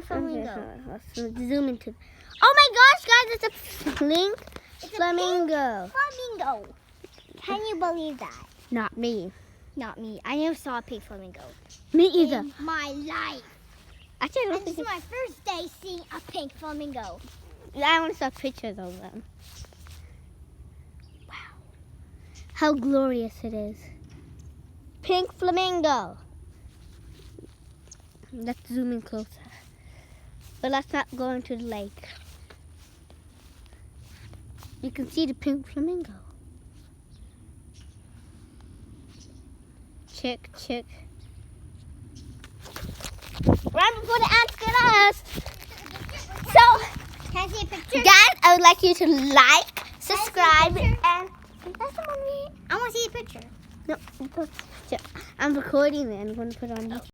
flamingo. Okay, let's zoom into. Oh my gosh, guys! It's a pink flamingo. Flamingo. Can you believe that? Not me. Not me. I never saw a pink flamingo Me either. in my life. Actually, I don't And this think is my first day seeing a pink flamingo. I only saw pictures of them. Wow. How glorious it is. Pink flamingo. Let's zoom in closer. But let's not go into the lake. You can see the pink flamingo. Check, check. Run before the ants get us. So, Can I see a picture? guys, I would like you to like, subscribe, and that's the money. I want to see a picture. No, I'm recording it. I'm going to put it on YouTube.